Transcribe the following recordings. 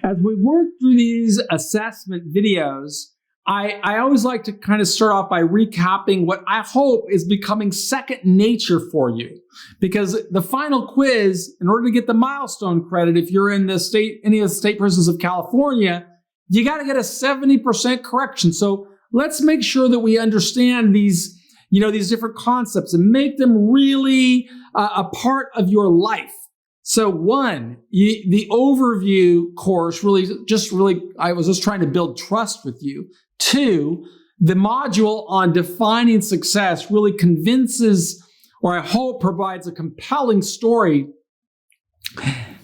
As we work through these assessment videos, I always like to kind of start off by recapping what I hope is becoming second nature for you. Because the final quiz, in order to get the milestone credit, if you're in the state, any of the state prisons of California, you got to get a 70% correction. So let's make sure that we understand these, these different concepts and make them really a part of your life. So one, the overview course I was just trying to build trust with you. Two, the module on defining success really convinces, or I hope provides a compelling story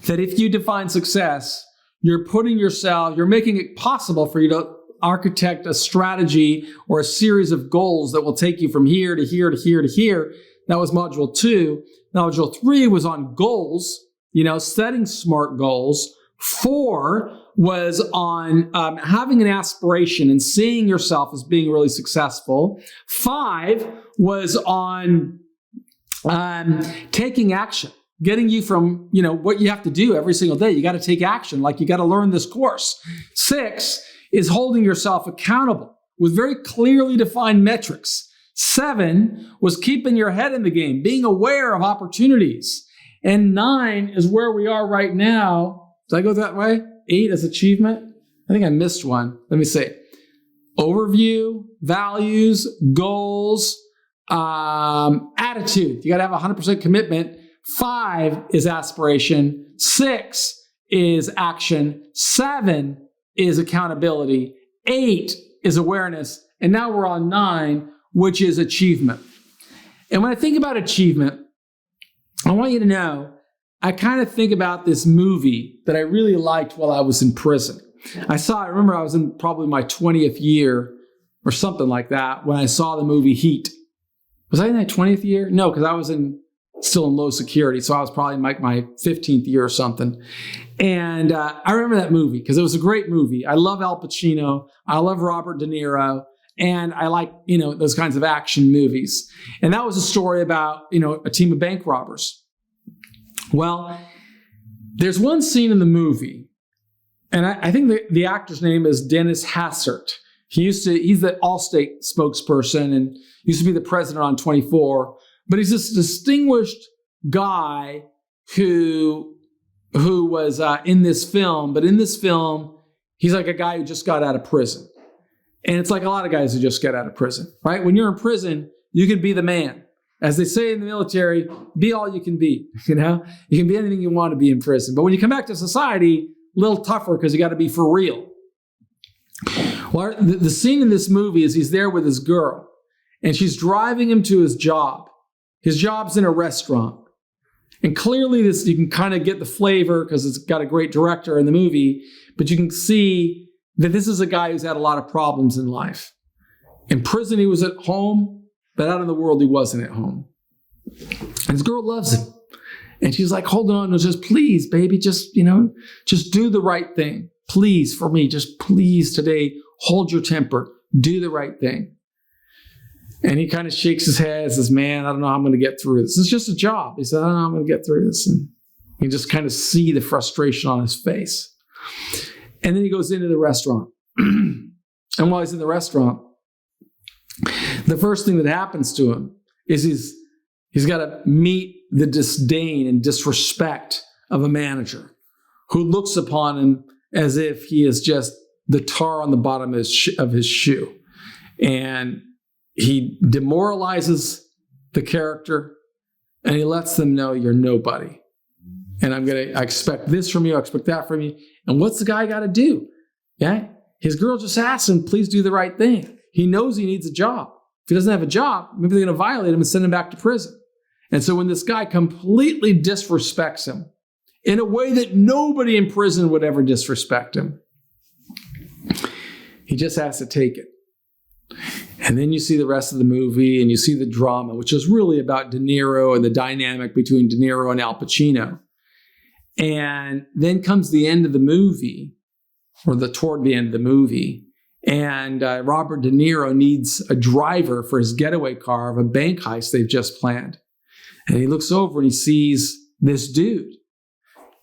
that if you define success, you're making it possible for you to architect a strategy or a series of goals that will take you from here to here to here to here. That was module 2. Module 3 was on goals, setting SMART goals. 4 was on having an aspiration and seeing yourself as being really successful. 5 was on taking action, getting you from, what you have to do every single day. You got to take action, like you got to learn this course. 6 is holding yourself accountable with very clearly defined metrics. 7 was keeping your head in the game, being aware of opportunities. And 9 is where we are right now. Did I go that way? 8 is achievement. I think I missed one. Let me see. Overview, values, goals, attitude. You got to have 100% commitment. 5 is aspiration. 6 is action. 7 is accountability. 8 is awareness. And now we're on 9, which is achievement. And when I think about achievement, I want you to know, I kind of think about this movie that I really liked while I was in prison. I remember I was in probably my 20th year or something like that when I saw the movie Heat. Was I in that 20th year? No, because I was still in low security. So I was probably in like my 15th year or something. And I remember that movie because it was a great movie. I love Al Pacino. I love Robert De Niro. And I like, those kinds of action movies. And that was a story about, a team of bank robbers. Well, there's one scene in the movie, and I think the actor's name is Dennis Hassert. He's the Allstate spokesperson and used to be the president on 24. But he's this distinguished guy who was in this film. But in this film, he's like a guy who just got out of prison. And it's like a lot of guys who just get out of prison, right? When you're in prison, you can be the man. As they say in the military, be all you can be, You can be anything you want to be in prison. But when you come back to society, a little tougher because you got to be for real. Well, the scene in this movie is he's there with his girl, and she's driving him to his job. His job's in a restaurant. And clearly you can kind of get the flavor because it's got a great director in the movie, but you can see that this is a guy who's had a lot of problems in life. In prison, he was at home. But out in the world, he wasn't at home. And his girl loves him. And she's like, hold on, just please, baby, just do the right thing. Please, for me, just please today, hold your temper. Do the right thing. And he kind of shakes his head and says, man, I don't know how I'm going to get through this. It's just a job. He said, I don't know how I'm going to get through this. And you just kind of see the frustration on his face. And then he goes into the restaurant. And while he's in the restaurant, the first thing that happens to him is he's got to meet the disdain and disrespect of a manager who looks upon him as if he is just the tar on the bottom of his shoe. And he demoralizes the character and he lets them know you're nobody. And I expect this from you, I expect that from you. And what's the guy got to do? Yeah, his girl just asked him, please do the right thing. He knows he needs a job. If he doesn't have a job, maybe they're going to violate him and send him back to prison. And so when this guy completely disrespects him in a way that nobody in prison would ever disrespect him, he just has to take it. And then you see the rest of the movie and you see the drama, which is really about De Niro and the dynamic between De Niro and Al Pacino. And then comes the end of the movie, or toward the end of the movie, and Robert De Niro needs a driver for his getaway car of a bank heist they've just planned. And he looks over and he sees this dude,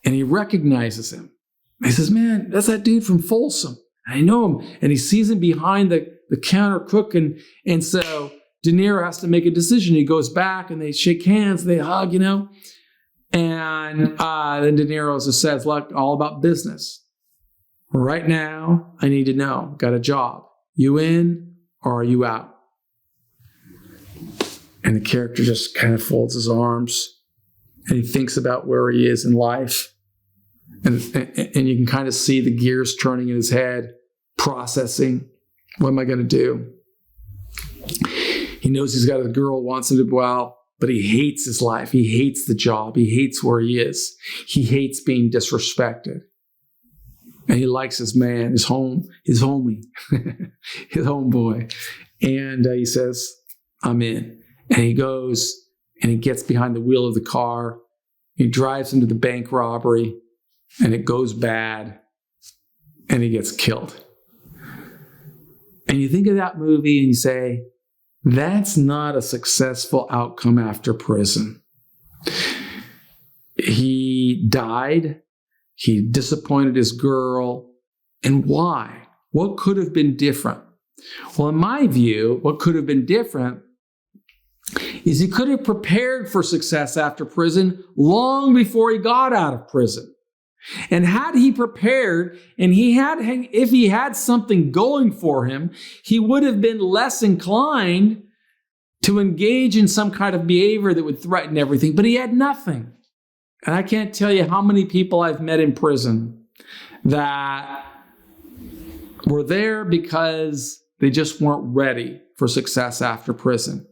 and he recognizes him. He says, man, that's that dude from Folsom. I know him. And he sees him behind the counter cooking. And so De Niro has to make a decision. He goes back and they shake hands, they hug, And then De Niro just says, look, all about business. Right now, I need to know, got a job. You in or are you out? And the character just kind of folds his arms and he thinks about where he is in life. And you can kind of see the gears turning in his head, processing, what am I going to do? He knows he's got a girl, wants him to go out, but he hates his life. He hates the job. He hates where he is. He hates being disrespected. And he likes his man, his homie, his homeboy. And he says, I'm in. And he goes and he gets behind the wheel of the car. He drives into the bank robbery and it goes bad and he gets killed. And you think of that movie and you say, that's not a successful outcome after prison. He died. He disappointed his girl. And why? What could have been different? Well, in my view, what could have been different is he could have prepared for success after prison long before he got out of prison. And had he prepared and if he had something going for him, he would have been less inclined to engage in some kind of behavior that would threaten everything. But he had nothing. And I can't tell you how many people I've met in prison that were there because they just weren't ready for success after prison.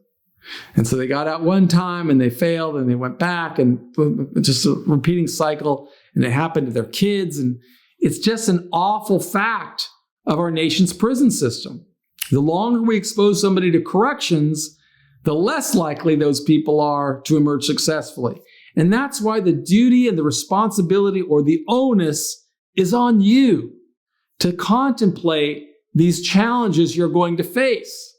And so they got out one time and they failed and they went back and just a repeating cycle. And it happened to their kids. And it's just an awful fact of our nation's prison system. The longer we expose somebody to corrections, the less likely those people are to emerge successfully. And that's why the duty and the responsibility or the onus is on you to contemplate these challenges you're going to face.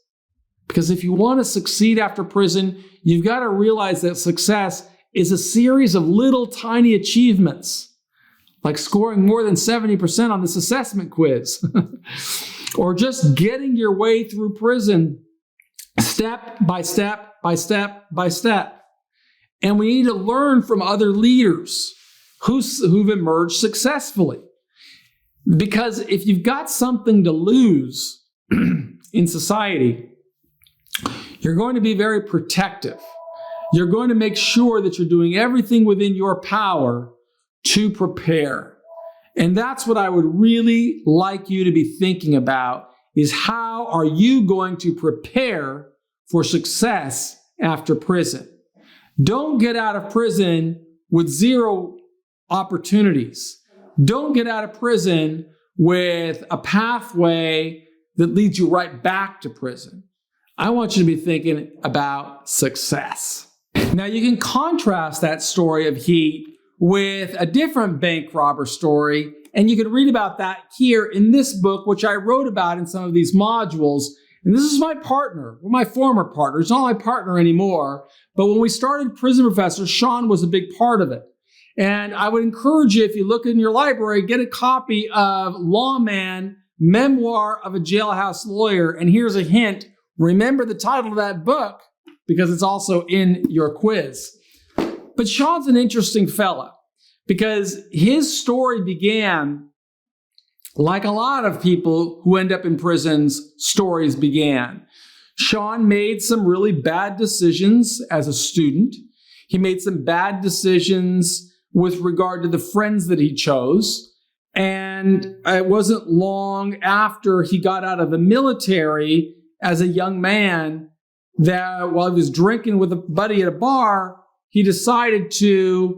Because if you want to succeed after prison, you've got to realize that success is a series of little tiny achievements, like scoring more than 70% on this assessment quiz, or just getting your way through prison step by step by step by step. And we need to learn from other leaders who've emerged successfully. Because if you've got something to lose in society, you're going to be very protective. You're going to make sure that you're doing everything within your power to prepare. And that's what I would really like you to be thinking about, is how are you going to prepare for success after prison? Don't get out of prison with zero opportunities. Don't get out of prison with a pathway that leads you right back to prison. I want you to be thinking about success. Now, you can contrast that story of Heat with a different bank robber story, and you can read about that here in this book, which I wrote about in some of these modules. And this is my partner, my former partner. He's not my partner anymore, but when we started Prison Professor, Sean was a big part of it. And I would encourage you, if you look in your library, get a copy of Lawman, Memoir of a Jailhouse Lawyer. And here's a hint. Remember the title of that book because it's also in your quiz. But Sean's an interesting fella because his story began like a lot of people who end up in prisons, stories began. Sean made some really bad decisions as a student. He made some bad decisions with regard to the friends that he chose. And it wasn't long after he got out of the military as a young man that while he was drinking with a buddy at a bar, he decided his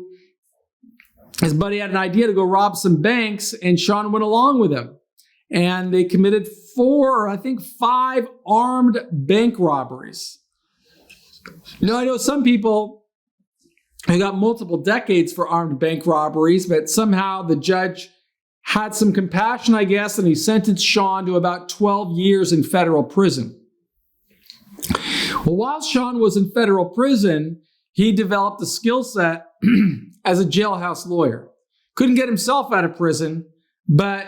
buddy had an idea to go rob some banks, and Sean went along with him. And they committed 5 armed bank robberies. Now, I know some people who got multiple decades for armed bank robberies, but somehow the judge had some compassion, I guess, and he sentenced Sean to about 12 years in federal prison. Well, while Sean was in federal prison, he developed a skill set as a jailhouse lawyer. Couldn't get himself out of prison, but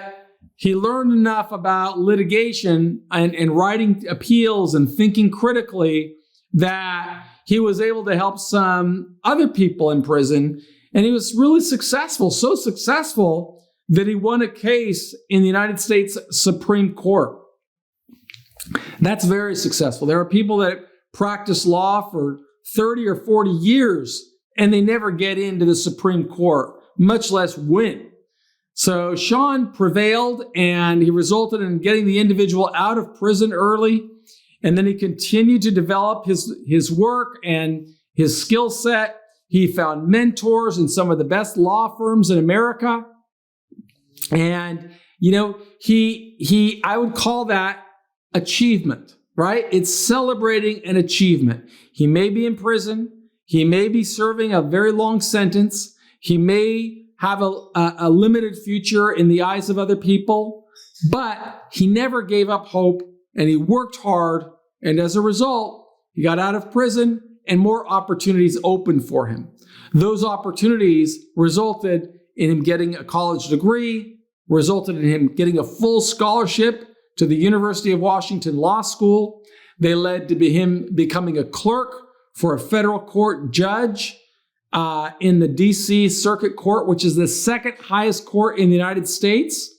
he learned enough about litigation and writing appeals and thinking critically that he was able to help some other people in prison. And he was really successful, so successful that he won a case in the United States Supreme Court. That's very successful. There are people that practice law for 30 or 40 years and they never get into the Supreme Court, much less win. So Sean prevailed and he resulted in getting the individual out of prison early. And then he continued to develop his work and his skill set. He found mentors in some of the best law firms in America. And, I would call that achievement, right? It's celebrating an achievement. He may be in prison. He may be serving a very long sentence. He may have a limited future in the eyes of other people, but he never gave up hope and he worked hard. And as a result, he got out of prison and more opportunities opened for him. Those opportunities resulted in him getting a college degree, resulted in him getting a full scholarship to the University of Washington Law School. They led to him becoming a clerk for a federal court judge in the D.C. Circuit Court, which is the second highest court in the United States.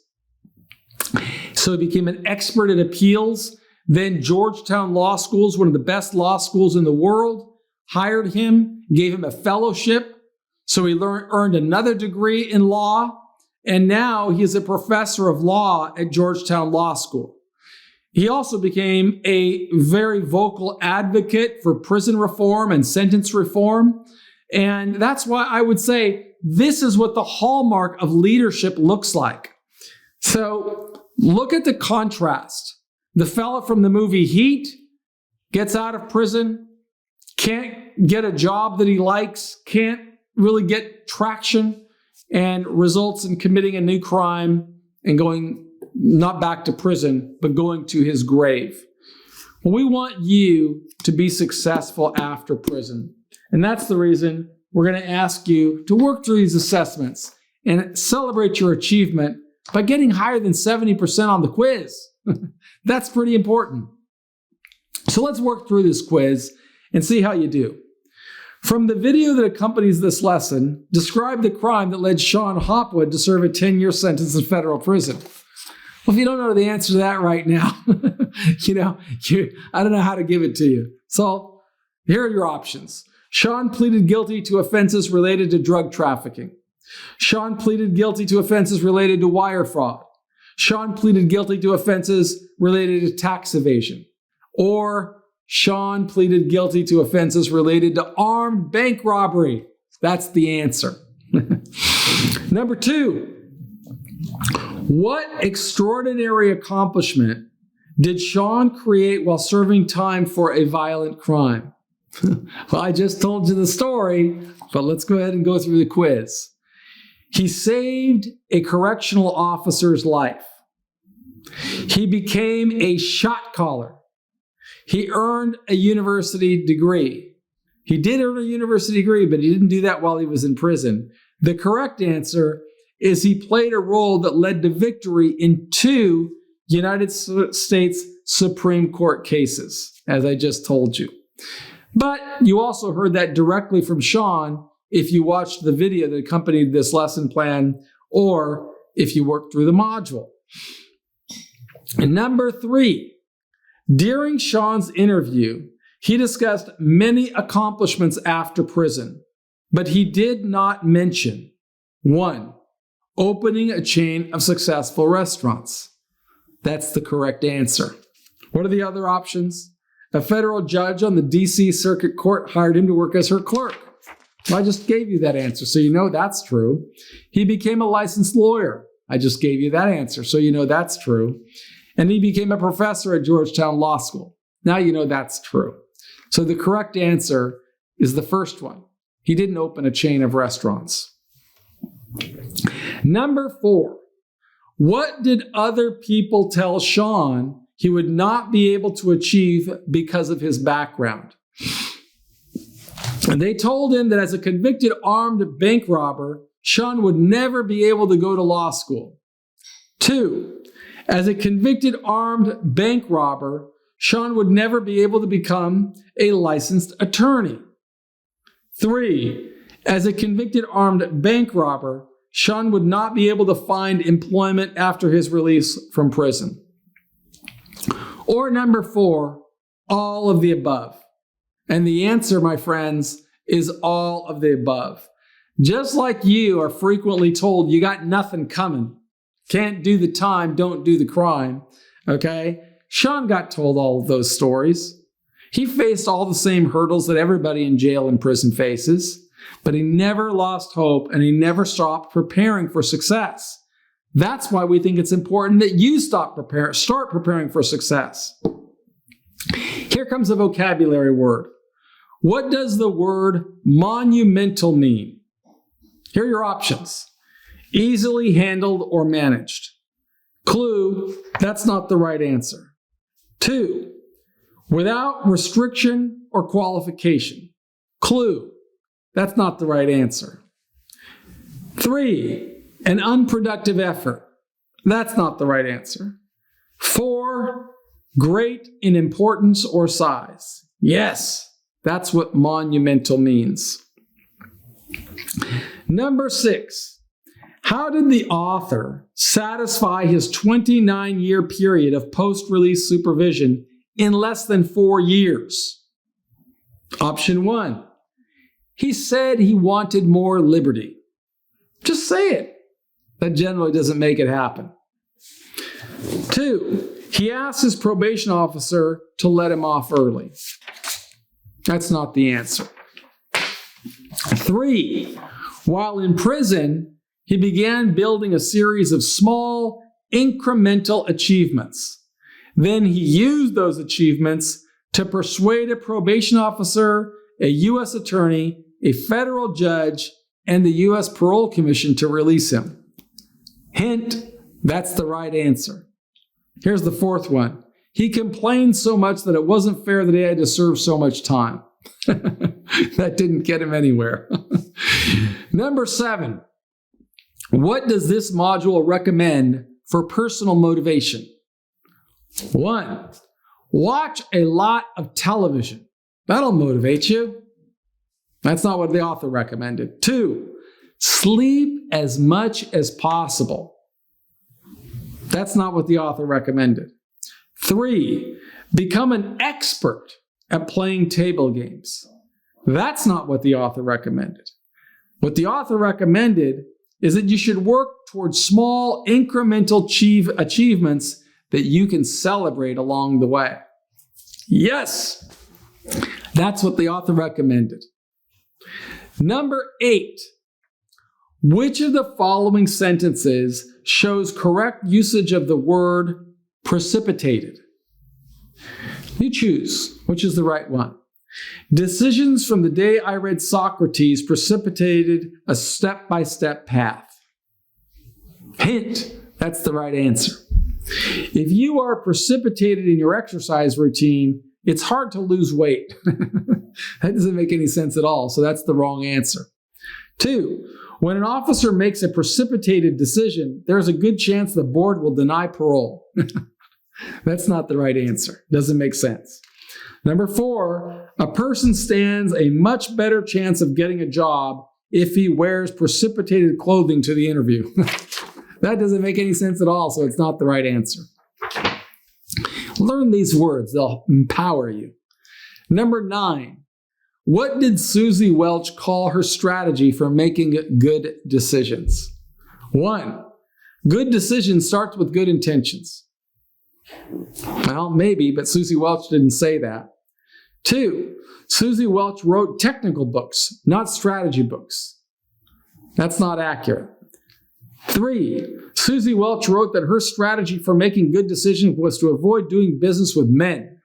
So he became an expert at appeals. Then Georgetown Law School is one of the best law schools in the world, hired him, gave him a fellowship. So he earned another degree in law. And now he's a professor of law at Georgetown Law School. He also became a very vocal advocate for prison reform and sentence reform. And that's why I would say this is what the hallmark of leadership looks like. So look at the contrast. The fella from the movie Heat gets out of prison, can't get a job that he likes, can't really get traction, and results in committing a new crime and going not back to prison, but going to his grave. Well, we want you to be successful after prison. And that's the reason we're going to ask you to work through these assessments and celebrate your achievement by getting higher than 70% on the quiz. That's pretty important. So let's work through this quiz and see how you do. From the video that accompanies this lesson, describe the crime that led Sean Hopwood to serve a 10-year sentence in federal prison. Well, if you don't know the answer to that right now, I don't know how to give it to you. So here are your options. Sean pleaded guilty to offenses related to drug trafficking. Sean pleaded guilty to offenses related to wire fraud. Sean pleaded guilty to offenses related to tax evasion. Or Sean pleaded guilty to offenses related to armed bank robbery. That's the answer. Number 2, what extraordinary accomplishment did Sean create while serving time for a violent crime? Well, I just told you the story, but let's go ahead and go through the quiz. He saved a correctional officer's life. He became a shot caller. He earned a university degree. He did earn a university degree, but he didn't do that while he was in prison. The correct answer is he played a role that led to victory in 2 United States Supreme Court cases, as I just told you. But you also heard that directly from Sean if you watched the video that accompanied this lesson plan or if you worked through the module. And number 3, during Sean's interview, he discussed many accomplishments after prison, but he did not mention 1, opening a chain of successful restaurants. That's the correct answer. What are the other options? A federal judge on the D.C. Circuit Court hired him to work as her clerk. Well, I just gave you that answer, so you know that's true. He became a licensed lawyer. I just gave you that answer, so you know that's true. And he became a professor at Georgetown Law School. Now you know that's true. So the correct answer is the first one. He didn't open a chain of restaurants. Number 4, what did other people tell Sean he would not be able to achieve because of his background? And they told him that as a convicted armed bank robber, Sean would never be able to go to law school. 2, as a convicted armed bank robber, Sean would never be able to become a licensed attorney. 3, as a convicted armed bank robber, Sean would not be able to find employment after his release from prison. Or number 4, all of the above. And the answer, my friends, is all of the above. Just like you are frequently told you got nothing coming, can't do the time, don't do the crime, okay? Sean got told all of those stories. He faced all the same hurdles that everybody in jail and prison faces, but he never lost hope and he never stopped preparing for success. That's why we think it's important that you start preparing for success. Here comes a vocabulary word. What does the word monumental mean? Here are your options. Easily handled or managed. Clue, that's not the right answer. 2, without restriction or qualification. Clue, that's not the right answer. 3, an unproductive effort. That's not the right answer. 4, great in importance or size. Yes, that's what monumental means. Number 6, how did the author satisfy his 29-year period of post-release supervision in less than 4 years? Option 1, he said he wanted more liberty. Just say it. That generally doesn't make it happen. 2, he asked his probation officer to let him off early. That's not the answer. 3, while in prison, he began building a series of small, incremental achievements. Then he used those achievements to persuade a probation officer, a U.S. attorney, a federal judge, and the U.S. Parole Commission to release him. Hint, that's the right answer. Here's the 4th one. He complained so much that it wasn't fair that he had to serve so much time. That didn't get him anywhere. Number 7, what does this module recommend for personal motivation? 1, watch a lot of television. That'll motivate you. That's not what the author recommended. 2, sleep as much as possible. That's not what the author recommended. 3, become an expert at playing table games. That's not what the author recommended. What the author recommended is that you should work towards small incremental achievements that you can celebrate along the way. Yes, that's what the author recommended. Number 8, which of the following sentences shows correct usage of the word precipitated? You choose. Which is the right one? Decisions from the day I read Socrates precipitated a step-by-step path. Hint, that's the right answer. If you are precipitated in your exercise routine, it's hard to lose weight. That doesn't make any sense at all, so that's the wrong answer. 2, when an officer makes a precipitated decision, there's a good chance the board will deny parole. That's not the right answer. Doesn't make sense. Number 4, a person stands a much better chance of getting a job if he wears precipitated clothing to the interview. That doesn't make any sense at all, so it's not the right answer. Learn these words. They'll empower you. Number 9, what did Susie Welch call her strategy for making good decisions? 1, good decisions starts with good intentions. Well, maybe, but Susie Welch didn't say that. 2, Susie Welch wrote technical books, not strategy books. That's not accurate. 3, Susie Welch wrote that her strategy for making good decisions was to avoid doing business with men.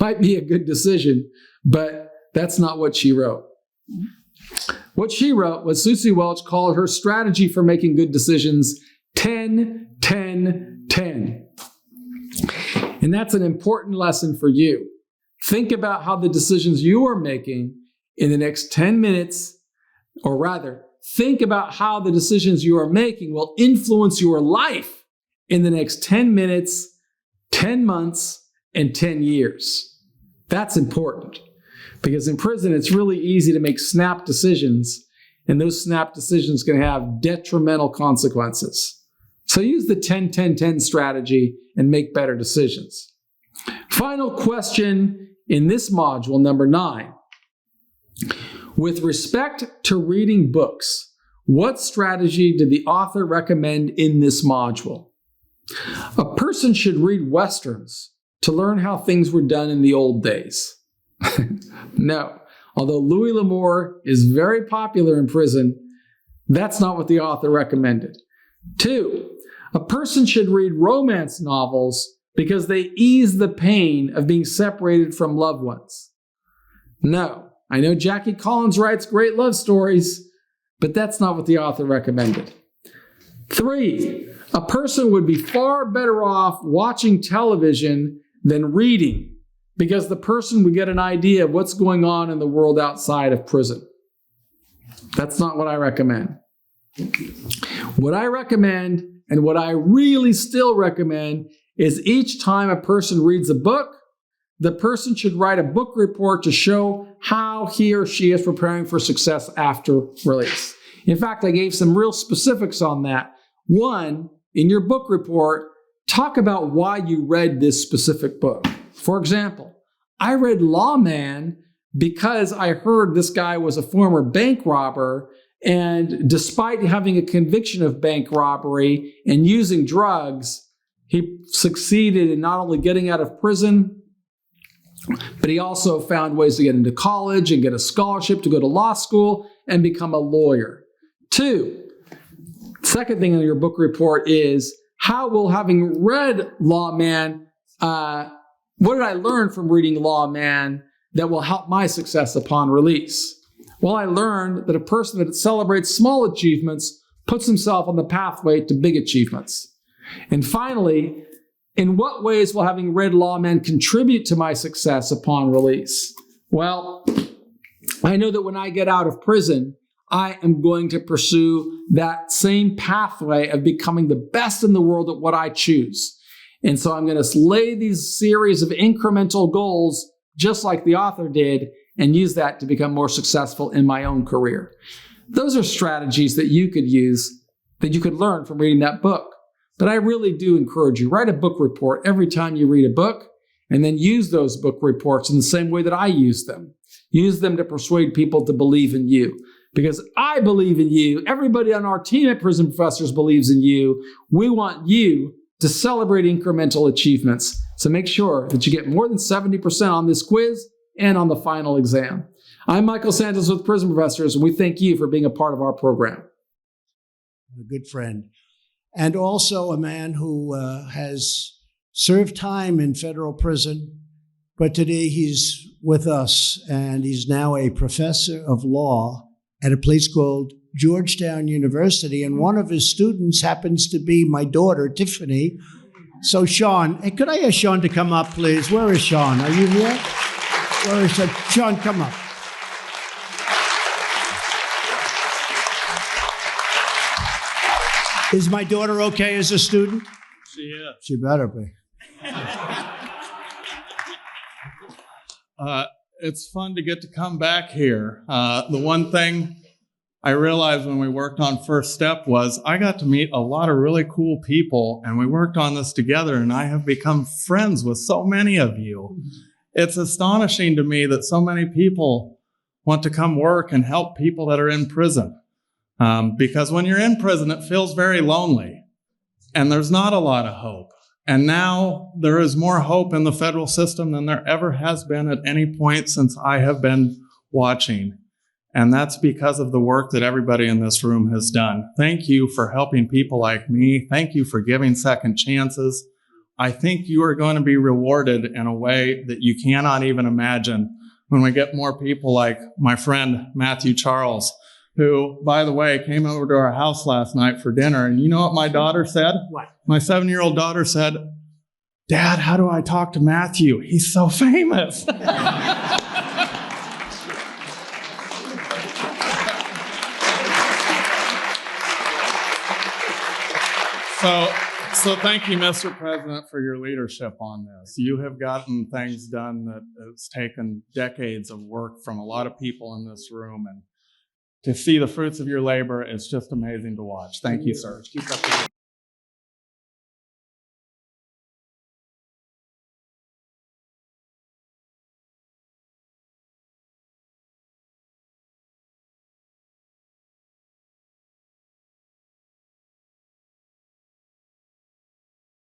Might be a good decision, but that's not what she wrote. What she wrote was Susie Welch called her strategy for making good decisions 10, 10, 10. And that's an important lesson for you. Think about how the decisions you are making in the next 10 minutes, or rather, think about how the decisions you are making will influence your life in the next 10 minutes, 10 months, and 10 years. That's important because in prison, it's really easy to make snap decisions, and those snap decisions can have detrimental consequences. So use the 10-10-10 strategy and make better decisions. Final question in this module, number 9. With respect to reading books, what strategy did the author recommend in this module? A person should read Westerns to learn how things were done in the old days. No. Although Louis L'Amour is very popular in prison, that's not what the author recommended. 2, a person should read romance novels because they ease the pain of being separated from loved ones. No. I know Jackie Collins writes great love stories, but that's not what the author recommended. 3, a person would be far better off watching television than reading because the person would get an idea of what's going on in the world outside of prison. That's not what I recommend. What I recommend, and what I really still recommend, is each time a person reads a book, the person should write a book report to show how he or she is preparing for success after release. In fact, I gave some real specifics on that. 1, in your book report, talk about why you read this specific book. For example, I read Lawman because I heard this guy was a former bank robber, and despite having a conviction of bank robbery and using drugs, he succeeded in not only getting out of prison, but he also found ways to get into college and get a scholarship to go to law school and become a lawyer. 2, second thing in your book report is, how will having read Lawman, what did I learn from reading Lawman that will help my success upon release? Well, I learned that a person that celebrates small achievements puts himself on the pathway to big achievements. And finally, in what ways will having read Lawman contribute to my success upon release? Well, I know that when I get out of prison, I am going to pursue that same pathway of becoming the best in the world at what I choose. And so I'm going to lay these series of incremental goals, just like the author did, and use that to become more successful in my own career. Those are strategies that you could use, that you could learn from reading that book. But I really do encourage you, write a book report every time you read a book, and then use those book reports in the same way that I use them. Use them to persuade people to believe in you. Because I believe in you. Everybody on our team at Prison Professors believes in you. We want you to celebrate incremental achievements. So make sure that you get more than 70% on this quiz and on the final exam. I'm Michael Santos with Prison Professors, and we thank you for being a part of our program. A good friend. And also a man who has served time in federal prison, but today he's with us, and he's now a professor of law at a place called Georgetown University, and one of his students happens to be my daughter, Tiffany. So Sean, hey, could I ask Sean to come up, please? Where is Sean? Are you here? Where is Sean? Sean, come up. Is my daughter okay as a student? She is. She better be. It's fun to get to come back here. The one thing I realized when we worked on First Step was I got to meet a lot of really cool people, and we worked on this together, and I have become friends with so many of you. It's astonishing to me that so many people want to come work and help people that are in prison. Because when you're in prison, it feels very lonely, and there's not a lot of hope. And now there is more hope in the federal system than there ever has been at any point since I have been watching. And that's because of the work that everybody in this room has done. Thank you for helping people like me. Thank you for giving second chances. I think you are going to be rewarded in a way that you cannot even imagine when we get more people like my friend Matthew Charles, who, by the way, came over to our house last night for dinner. And you know what my daughter said? What? My 7-year-old daughter said, "Dad, how do I talk to Matthew? He's so famous." So So thank you, Mr. President, for your leadership on this. You have gotten things done that it's taken decades of work from a lot of people in this room, and to see the fruits of your labor, it's just amazing to watch. Thank you, sir. Keep up the